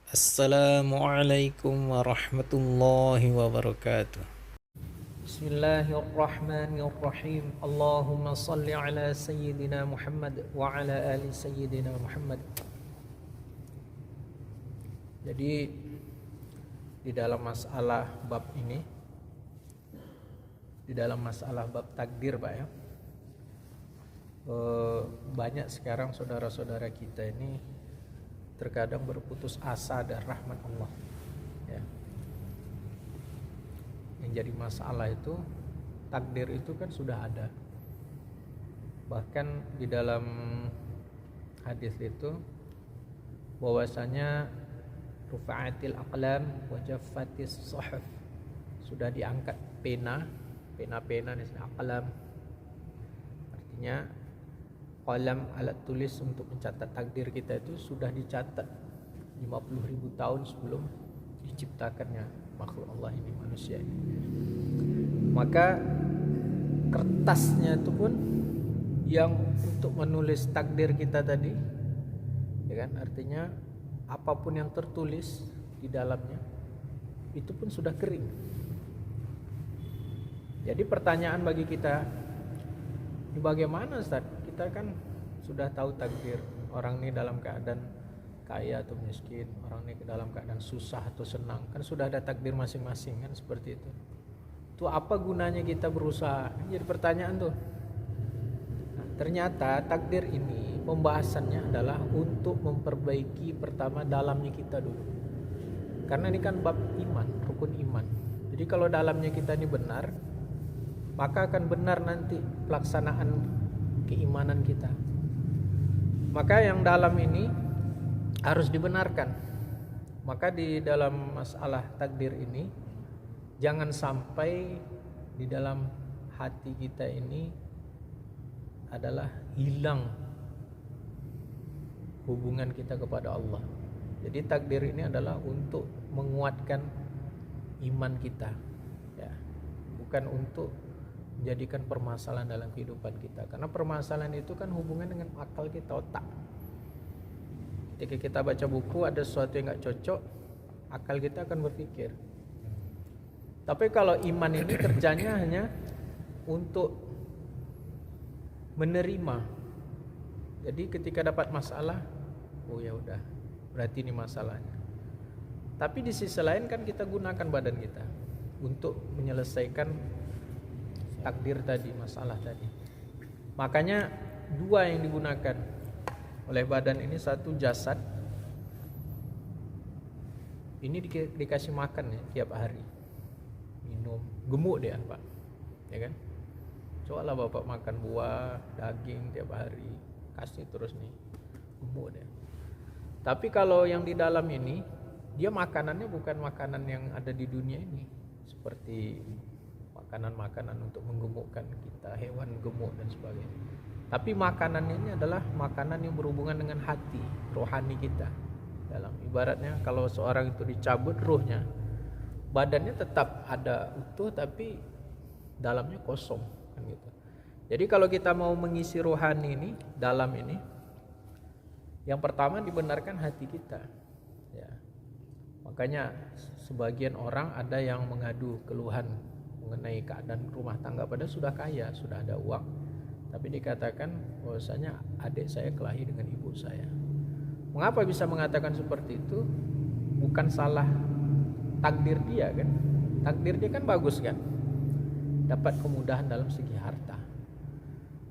Assalamualaikum warahmatullahi wabarakatuh. Bismillahirrahmanirrahim. Allahumma salli ala Sayyidina Muhammad wa ala ali Sayyidina Muhammad. Jadi di dalam masalah bab ini, di dalam masalah bab takdir Pak ya, banyak sekarang saudara-saudara kita ini terkadang berputus asa dari rahmat Allah ya. Yang jadi masalah itu takdir itu kan sudah ada, bahkan di dalam hadis itu bahwasanya rufa'atil aqlam wa jaffatis suhuf, sudah diangkat pena-pena ini aqlam, artinya qalam, alat tulis untuk mencatat takdir kita itu sudah dicatat 50.000 tahun sebelum diciptakannya makhluk Allah ini, manusia ini. Maka kertasnya itu pun yang untuk menulis takdir kita tadi ya kan, artinya apapun yang tertulis di dalamnya itu pun sudah kering. Jadi pertanyaan bagi kita, ini bagaimana Ustaz? Kita kan sudah tahu takdir, orang ini dalam keadaan kaya atau miskin, orang ini dalam keadaan susah atau senang, kan sudah ada takdir masing-masing kan, seperti itu. Itu apa gunanya kita berusaha? Jadi pertanyaan tuh. Nah, ternyata takdir ini pembahasannya adalah untuk memperbaiki pertama dalamnya kita dulu. Karena ini kan bab iman, rukun iman. Jadi kalau dalamnya kita ini benar, maka akan benar nanti pelaksanaan keimanan kita. Maka yang dalam ini harus dibenarkan. Maka di dalam masalah takdir ini jangan sampai di dalam hati kita ini adalah hilang hubungan kita kepada Allah. Jadi takdir ini adalah untuk menguatkan iman kita ya, bukan untuk menjadikan permasalahan dalam kehidupan kita. Karena permasalahan itu kan hubungan dengan akal kita, otak. Ketika kita baca buku ada sesuatu yang gak cocok, akal kita akan berpikir. Tapi kalau iman ini kerjanya hanya untuk menerima. Jadi ketika dapat masalah, oh ya udah, berarti ini masalahnya. Tapi di sisi lain kan kita gunakan badan kita untuk menyelesaikan takdir tadi, masalah tadi. Makanya dua yang digunakan oleh badan ini, satu jasad, ini dikasih makan ya tiap hari, minum, gemuk dia Pak, ya kan? Cobalah Bapak makan buah, daging tiap hari, kasih terus nih, gemuk dia. Tapi kalau yang di dalam ini, dia makanannya bukan makanan yang ada di dunia ini, seperti makanan-makanan untuk menggemukkan kita, hewan gemuk dan sebagainya. Tapi makanannya ini adalah makanan yang berhubungan dengan hati, rohani kita. Dalam ibaratnya kalau seorang itu dicabut ruhnya, badannya tetap ada utuh tapi dalamnya kosong kan gitu. Jadi kalau kita mau mengisi rohani ini, dalam ini, yang pertama dibenarkan hati kita. Ya. Makanya sebagian orang ada yang mengadu keluhan mengenai keadaan rumah tangga, padahal sudah kaya, sudah ada uang, tapi dikatakan bahwasanya adik saya kelahi dengan ibu saya. Mengapa bisa mengatakan seperti itu? Bukan salah takdir dia kan, takdir dia kan bagus kan, dapat kemudahan dalam segi harta.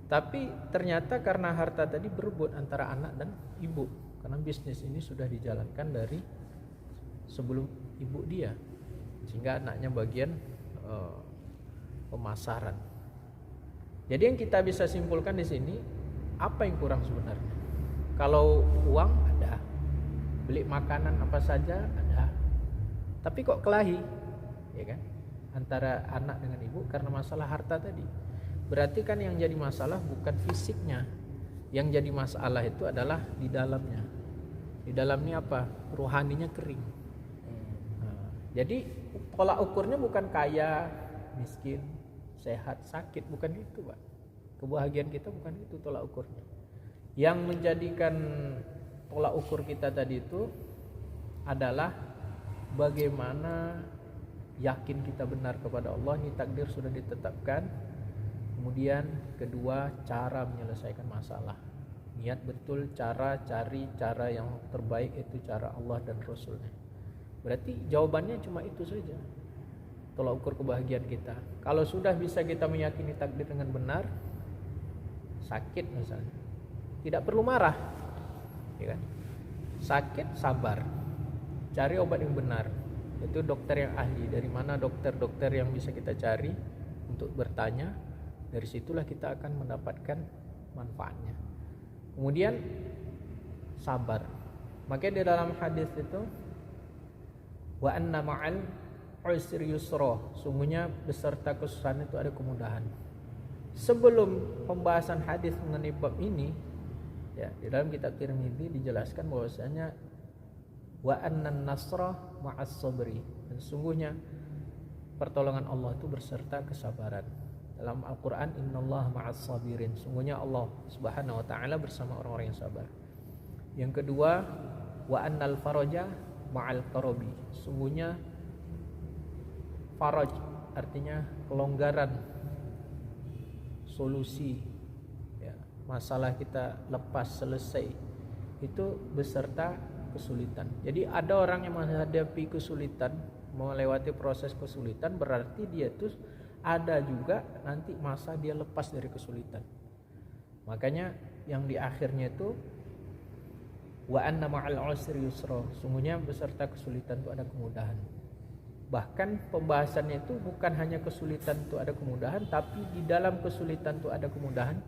Tapi ternyata karena harta tadi berebut antara anak dan ibu, karena bisnis ini sudah dijalankan dari sebelum ibu dia, sehingga anaknya bagian pemasaran. Jadi yang kita bisa simpulkan di sini, apa yang kurang sebenarnya? Kalau uang ada, beli makanan apa saja ada, tapi kok kelahi, ya kan? Antara anak dengan ibu karena masalah harta tadi. Berarti kan yang jadi masalah bukan fisiknya, yang jadi masalah itu adalah di dalamnya. Di dalamnya apa? Rohaninya kering. Nah, jadi tolak ukurnya bukan kaya, miskin, sehat, sakit, bukan itu Pak. Kebahagiaan kita bukan itu tolak ukurnya. Yang menjadikan tolak ukur kita tadi itu adalah bagaimana yakin kita benar kepada Allah, ini takdir sudah ditetapkan. Kemudian kedua, cara menyelesaikan masalah. Niat betul, cari cara yang terbaik, itu cara Allah dan Rasulnya. Berarti jawabannya cuma itu saja, tolak ukur kebahagiaan kita. Kalau sudah bisa kita meyakini takdir dengan benar, sakit misalnya, tidak perlu marah, ya kan? Sakit, sabar, cari obat yang benar. Itu dokter yang ahli. Dari mana dokter-dokter yang bisa kita cari untuk bertanya, dari situlah kita akan mendapatkan manfaatnya. Kemudian sabar. Makanya di dalam hadis itu, wa anna ma'al usri yusra, sungguhnya beserta kesusahan itu ada kemudahan. Sebelum pembahasan hadis mengenai bab ini, ya, di dalam kitab Tirmidzi dijelaskan bahwasanya wa annan nasra ma'as sabri, dan sungguhnya pertolongan Allah itu berserta kesabaran. Dalam Al-Qur'an, innallaha ma'as sabirin, sungguhnya Allah Subhanahu wa taala bersama orang-orang yang sabar. Yang kedua, wa annal faraja ma'al karabi, sungguhnya faraj artinya kelonggaran, solusi, ya, masalah kita lepas, selesai, itu beserta kesulitan. Jadi ada orang yang menghadapi kesulitan, melewati proses kesulitan, berarti dia tuh ada juga nanti masa dia lepas dari kesulitan. Makanya yang di akhirnya itu wa anna ma'al usri yusra, sungguhnya beserta kesulitan itu ada kemudahan. Bahkan pembahasannya itu bukan hanya kesulitan itu ada kemudahan, tapi di dalam kesulitan itu ada kemudahan.